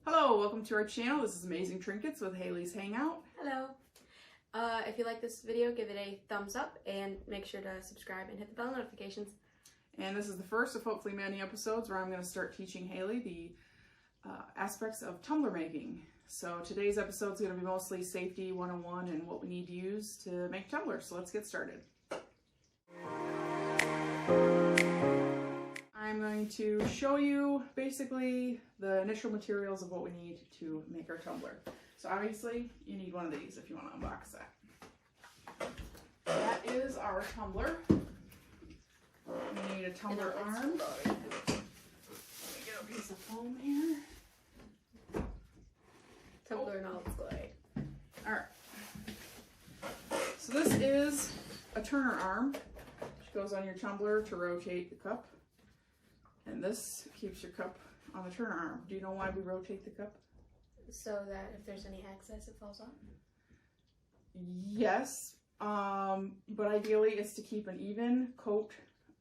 Hello, welcome to our channel. This is Amazing Trinkets with Haley's Hangout. Hello. If you like this video, give it a thumbs up and make sure to subscribe and hit the bell notifications. And this is the first of hopefully many episodes where I'm going to start teaching Haley the aspects of tumbler making. So today's episode is going to be mostly safety 101 and what we need to use to make tumblers. So let's get started. I'm going to show you basically the initial materials of what we need to make our tumbler. So obviously you need one of these if you want to unbox that. That is our tumbler. We need a tumbler arm. Let me get a piece of foam here. Tumbler and all its glory. Alright. So this is a turner arm, which goes on your tumbler to rotate the cup. And this keeps your cup on the turner arm. Do you know why we rotate the cup? So that if there's any excess, it falls off? Yes, but ideally it's to keep an even coat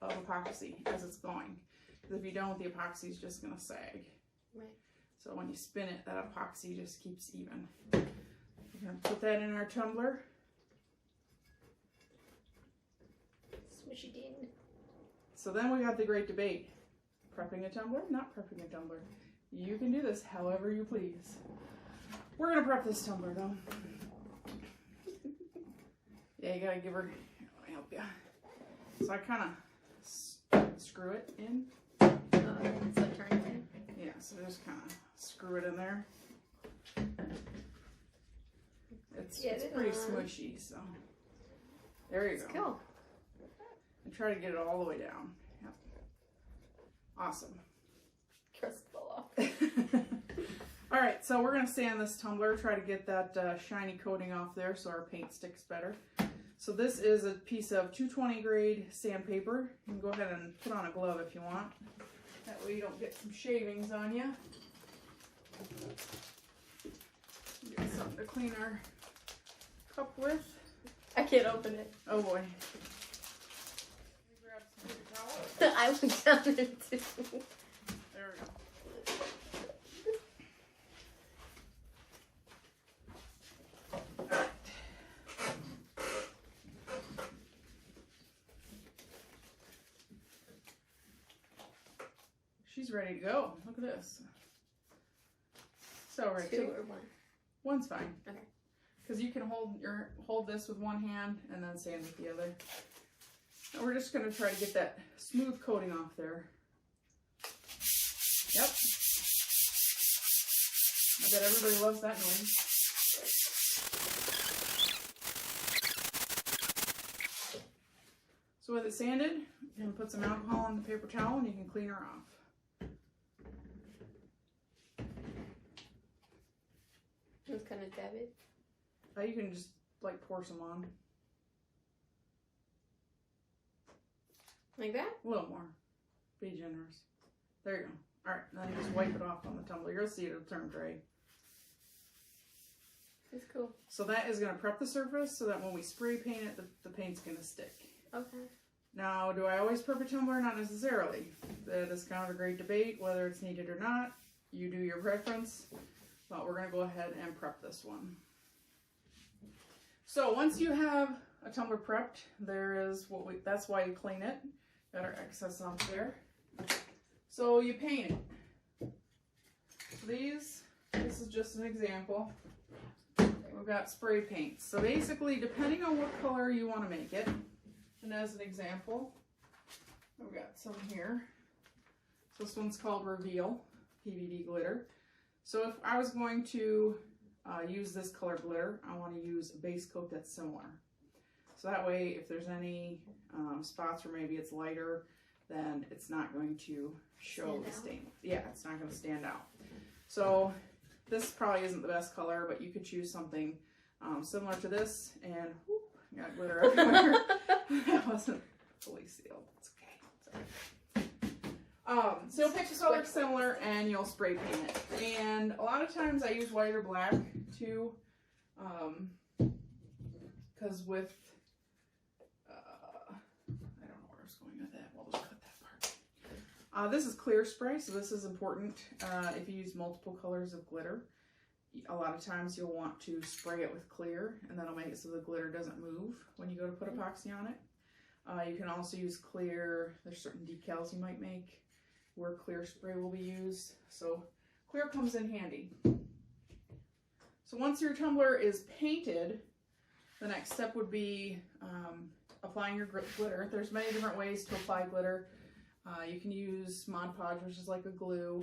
of epoxy as it's going. Because if you don't, the epoxy is just going to sag. Right. So when you spin it, that epoxy just keeps even. We're going to put that in our tumbler. Smushy ding. So then we got the great debate. Prepping a tumbler, not prepping a tumbler. You can do this however you please. We're going to prep this tumbler though. Yeah, you got to give her, let me help you. So I kind of screw it in. So turn it in? Yeah, so just kind of screw it in there. It's pretty smushy, so there you go. Cool. And try to get it all the way down. Yep. Awesome. Crust fell off. All right, so we're going to sand this tumbler, try to get that shiny coating off there so our paint sticks better. So this is a piece of 220 grade sandpaper. You can go ahead and put on a glove if you want. That way you don't get some shavings on you. Get something to clean our cup with. I can't open it. Oh boy. Let me grab some paper towel. I went down there too. There we go. Alright. She's ready to go. Look at this. So ready. Two or one? One's fine. Okay. Because you can hold this with one hand and then sand with the other. And we're just going to try to get that smooth coating off there. Yep. I bet everybody loves that noise. So with it sanded, you can put some alcohol on the paper towel and you can clean her off. It's kind of dabby. You can just like pour some on. Like that? A little more. Be generous. There you go. Alright, then just wipe it off on the tumbler. You'll see it'll turn gray. It's cool. So that is going to prep the surface so that when we spray paint it, the paint's going to stick. Okay. Now, do I always prep a tumbler? Not necessarily. That is kind of a great debate, whether it's needed or not. You do your preference. But we're going to go ahead and prep this one. So once you have a tumbler prepped, there is that's why you clean it. Got our excess off there. So you paint it. So this is just an example. We've got spray paint. So basically, depending on what color you want to make it, and as an example, we've got some here. So this one's called Reveal PVD glitter. So if I was going to use this color glitter, I want to use a base coat that's similar. So that way, if there's any spots where maybe it's lighter, then it's not going to show the stain. Yeah, it's not going to stand out. So this probably isn't the best color, but you could choose something similar to this, and whoop, got glitter everywhere. That wasn't fully sealed. It's okay. So you'll pick a color similar and you'll spray paint it. And a lot of times I use white or black too, because with I don't know where I was going with that. We'll just cut that part. This is clear spray, so this is important if you use multiple colors of glitter. A lot of times you'll want to spray it with clear, and that'll make it so the glitter doesn't move when you go to put epoxy on it. You can also use clear. There's certain decals you might make where clear spray will be used. So clear comes in handy. So once your tumbler is painted, the next step would be applying your glitter. There's many different ways to apply glitter. You can use Mod Podge, which is like a glue,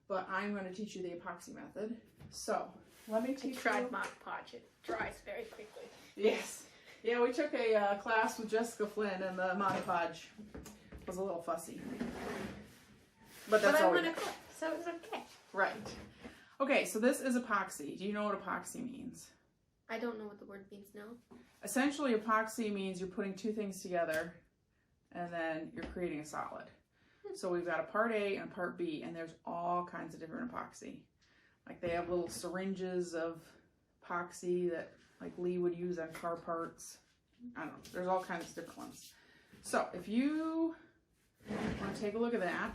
but I'm going to teach you the epoxy method. So let me teach you. Tried Mod Podge. It dries very quickly. Yes. Yeah, we took a class with Jessica Flynn, and the Mod Podge was a little fussy. But that's all. But I want to cook, so it's okay. Right. Okay, so this is epoxy. Do you know what epoxy means? I don't know what the word means now. Essentially, epoxy means you're putting two things together, and then you're creating a solid. So we've got a part A and a part B, and there's all kinds of different epoxy. Like they have little syringes of epoxy that like Lee would use on car parts. I don't know. There's all kinds of different ones. So if you want to take a look at that,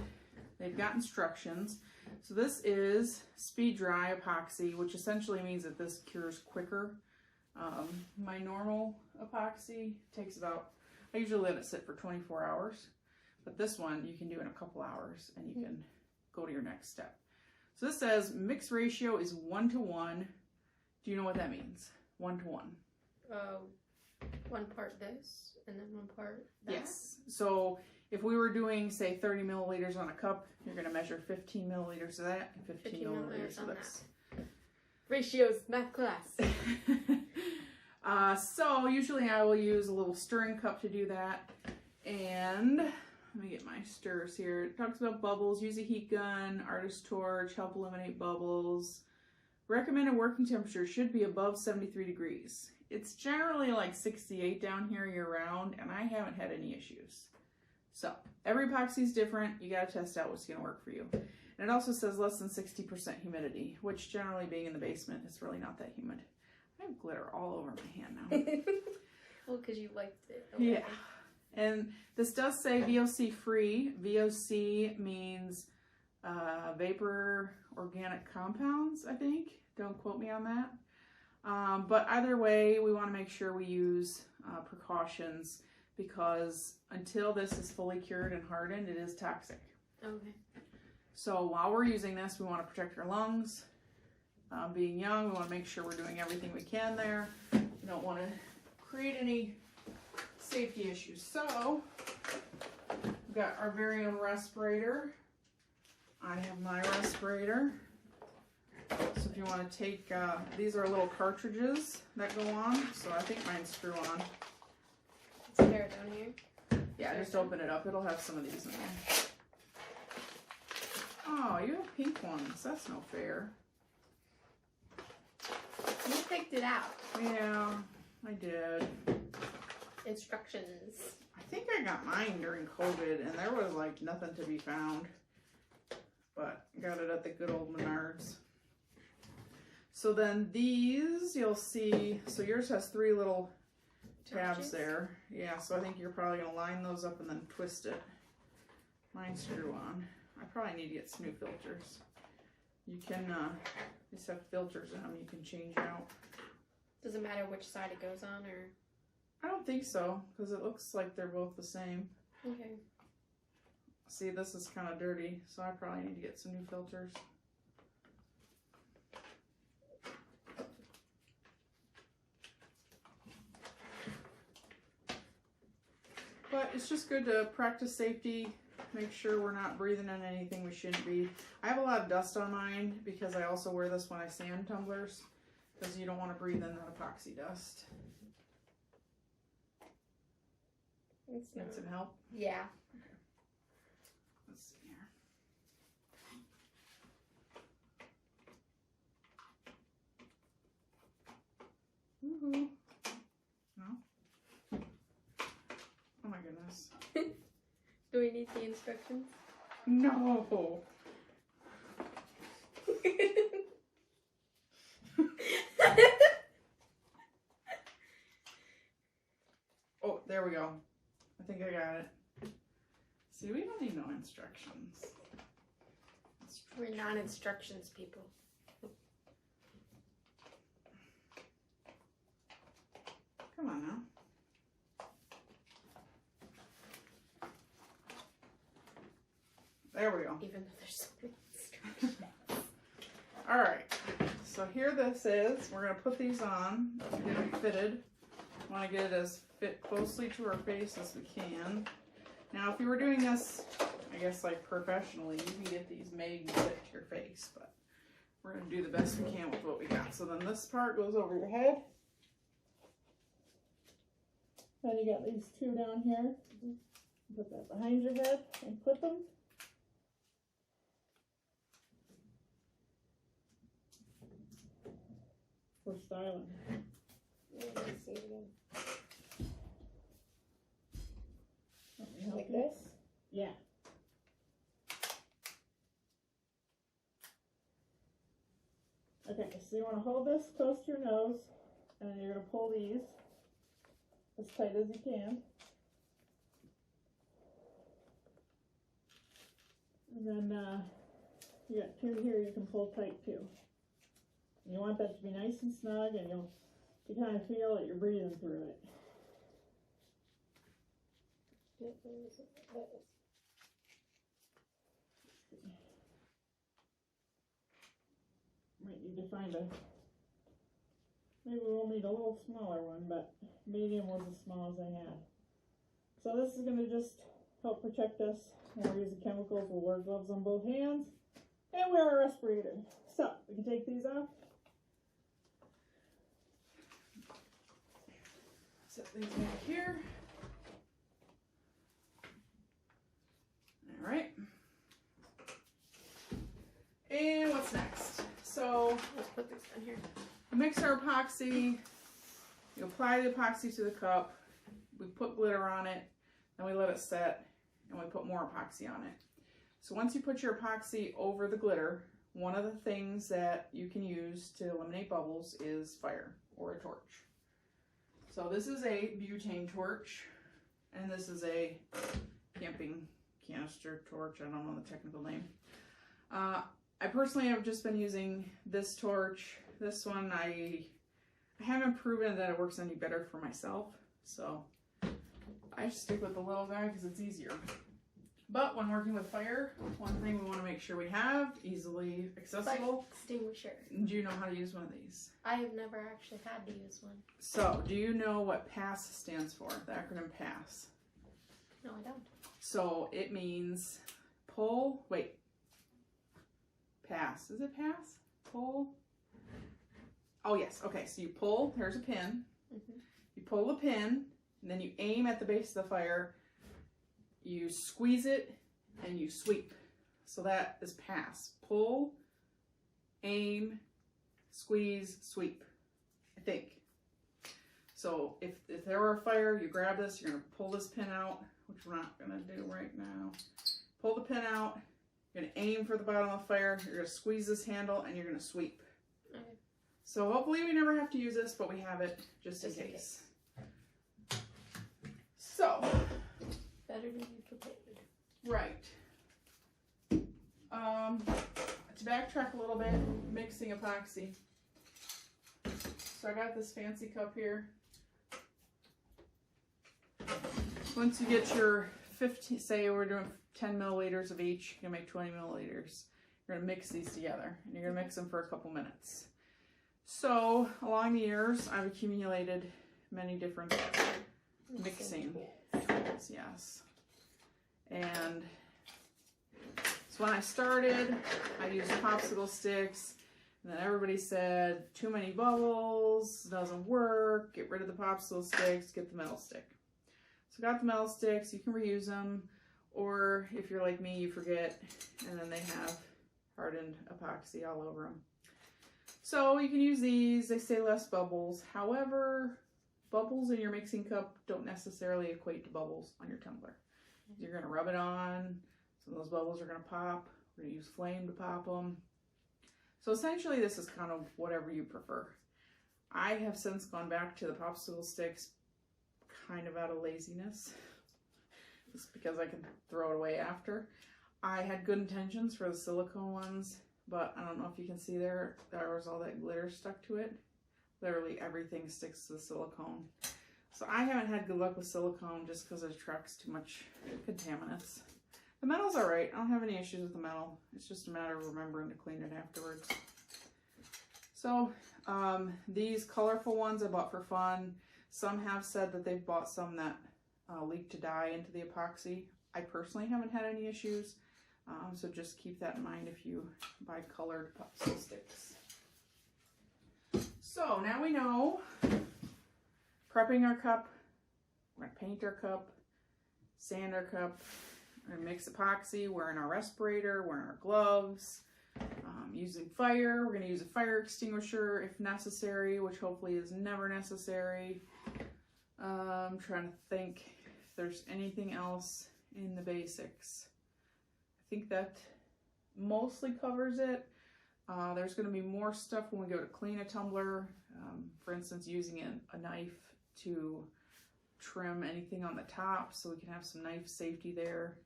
they've got instructions. So this is speed dry epoxy, which essentially means that this cures quicker. My normal epoxy takes about, I usually let it sit for 24 hours. But this one you can do in a couple hours and you can go to your next step. So this says mix ratio is 1:1. Do you know what that means? 1:1. One part this and then one part that? Yes. So if we were doing, say, 30 milliliters on a cup, you're going to measure 15 milliliters of that and 15 milliliters of this. Ratios, math class. So usually I will use a little stirring cup to do that. And let me get my stirrers here. It talks about bubbles. Use a heat gun, artist torch, help eliminate bubbles. Recommended working temperature should be above 73 degrees. It's generally like 68 down here year round, and I haven't had any issues. So every epoxy is different. You got to test out what's going to work for you. And it also says less than 60% humidity, which generally being in the basement, it's really not that humid. I have glitter all over my hand now. Well, because you liked it. Yeah. And this does say VOC free. VOC means vapor organic compounds, I think. Don't quote me on that. But either way, we want to make sure we use precautions because until this is fully cured and hardened, it is toxic. Okay. So while we're using this, we want to protect our lungs. Being young, we want to make sure we're doing everything we can there. We don't want to create any safety issues. So we've got our very own respirator. I have my respirator. So if you want to take, these are little cartridges that go on. So I think mine screw on. It's a pair down here. Yeah, just open it up. It'll have some of these in there. Oh, you have pink ones. That's no fair. You picked it out. Yeah, I did. Instructions. I think I got mine during COVID, and there was like nothing to be found. But got it at the good old Menards. So then these, you'll see, so yours has 3 little tabs there. Yeah, so I think you're probably going to line those up and then twist it. Mine screw on. I probably need to get some new filters. You can, these have filters in them you can change out. Does it matter which side it goes on, or? I don't think so, because it looks like they're both the same. Okay. See, this is kind of dirty, so I probably need to get some new filters. But it's just good to practice safety, make sure we're not breathing in anything we shouldn't be. I have a lot of dust on mine because I also wear this when I sand tumblers, because you don't want to breathe in that epoxy dust. It's Need some help? Yeah. Okay. Let's see here. Woohoo. No? Oh my goodness. Do we need the instructions? No. Oh, there we go. I think I got it. See, we don't need no instructions. instructions, people. Come on now. There we go. Even though there's so many instructions. All right. So here this is. We're going to put these on to get them fitted. We want to get it as fit closely to our face as we can. Now, if you were doing this, I guess like professionally, you can get these made and fit to your face, but we're going to do the best we can with what we got. So then this part goes over your head. Then you got these two down here. Put that behind your head and clip them. For styling. Let me see it again. Like this? Yeah. Okay, so you want to hold this close to your nose, and then you're going to pull these as tight as you can. And then you got two here you can pull tight too. And you want that to be nice and snug, and you kind of feel that you're breathing through it. Might need to find maybe we'll need a little smaller one, but medium was as small as I had. So this is going to just help protect us when we're using chemicals. We'll wear gloves on both hands and wear a respirator. So we can take these off. Set these back here. All right. And what's next? So Let's put this down here. we mix our epoxy. You apply the epoxy to the cup. We put glitter on it. Then we let it set, and we put more epoxy on it. So once you put your epoxy over the glitter, one of the things that you can use to eliminate bubbles is fire or a torch. So this is a butane torch, and this is a camping canister torch. I don't know the technical name. I personally have just been using this torch. This one, I haven't proven that it works any better for myself, so I just stick with the little guy because it's easier. But when working with fire, one thing we want to make sure we have easily accessible. Extinguisher. Do you know how to use one of these? I have never actually had to use one. So, do you know what PASS stands for? The acronym PASS. No, I don't. So it means pull. Wait. Pass. Is it pass? Pull. Oh yes. Okay. So you pull. There's a pin. Mm-hmm. You pull the pin, and then you aim at the base of the fire. You squeeze it, and you sweep. So that is pass. Pull, aim, squeeze, sweep. I think. So if there were a fire, you grab this. You're gonna pull this pin out, which we're not gonna do right now. Pull the pin out. You're gonna aim for the bottom of the fire. You're gonna squeeze this handle, and you're gonna sweep. Okay. So hopefully we never have to use this, but we have it just in case. So. Better to be prepared. Right. To backtrack a little bit, mixing epoxy. So I got this fancy cup here. Once you get your 15, say we're doing 10 milliliters of each, you're gonna make 20 milliliters. You're gonna mix these together, and you're gonna mix them for a couple minutes. So along the years, I've accumulated many different mixing tools, yes. And so when I started, I used popsicle sticks, and then everybody said, too many bubbles, doesn't work, get rid of the popsicle sticks, get the metal stick. So I got the metal sticks, you can reuse them, or if you're like me, you forget, and then they have hardened epoxy all over them. So you can use these, they say less bubbles. However, bubbles in your mixing cup don't necessarily equate to bubbles on your tumbler. You're going to rub it on, some of those bubbles are going to pop. We're going to use flame to pop them. So essentially this is kind of whatever you prefer. I have since gone back to the popsicle sticks kind of out of laziness, just because I can throw it away after. I had good intentions for the silicone ones, but I don't know if you can see there was all that glitter stuck to it. Literally everything sticks to the silicone. So I haven't had good luck with silicone just because it attracts too much contaminants. The metal's alright. I don't have any issues with the metal. It's just a matter of remembering to clean it afterwards. So these colorful ones I bought for fun. Some have said that they've bought some that leak to dye into the epoxy. I personally haven't had any issues. So just keep that in mind if you buy colored epoxy sticks. So now we know, prepping our cup, we're gonna paint our cup, sand our cup, we're gonna mix epoxy, wearing our respirator, wearing our gloves, using fire. We're gonna use a fire extinguisher if necessary, which hopefully is never necessary. I'm trying to think if there's anything else in the basics. I think that mostly covers it. There's going to be more stuff when we go to clean a tumbler. For instance, using a knife to trim anything on the top so we can have some knife safety there.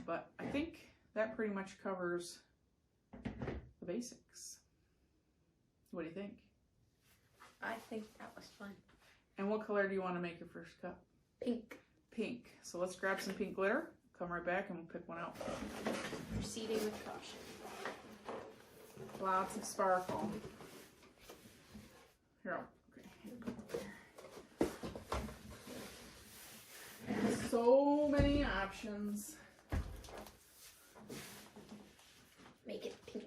But I think that pretty much covers the basics. What do you think? I think that was fun. And what color do you want to make your first cup? Pink. Pink. So let's grab some pink glitter. Come right back and we'll pick one out. Proceeding with caution. Lots of sparkle. Here, okay. So many options. Make it pink.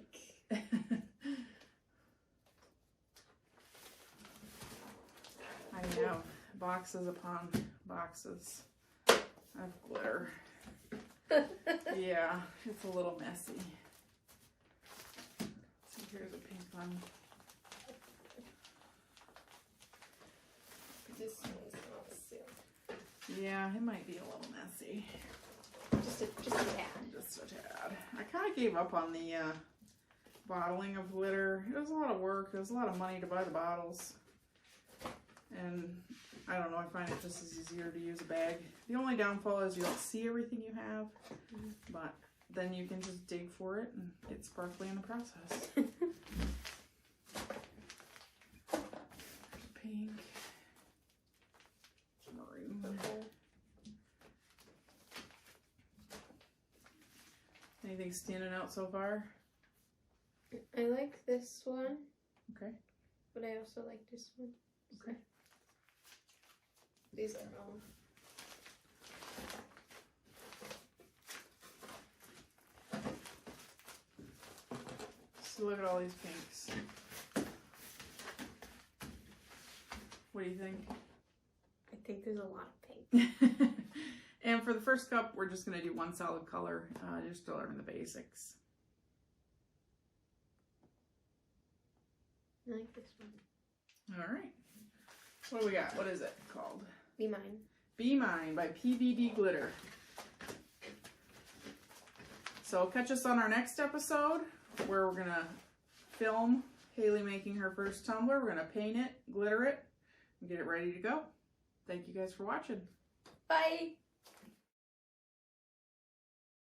I have boxes upon boxes of glitter. Yeah, it's a little messy. So here's a pink one. This one's not sealed. Yeah, it might be a little messy. Just a tad. Just a tad. I kind of gave up on the bottling of glitter. It was a lot of work. It was a lot of money to buy the bottles. And I don't know, I find it just as easier to use a bag. The only downfall is you don't see everything you have, but then you can just dig for it and get sparkly in the process. Pink. Maroon. Anything standing out so far? I like this one. Okay. But I also like this one. Okay. These are all. So look at all these pinks. What do you think? I think there's a lot of pink. And for the first cup, we're just going to do one solid color, just to learn the basics. I like this one. All right. What do we got? What is it called? Be Mine. Be Mine by PVD Glitter. So catch us on our next episode where we're going to film Haley making her first tumbler. We're going to paint it, glitter it, and get it ready to go. Thank you guys for watching. Bye!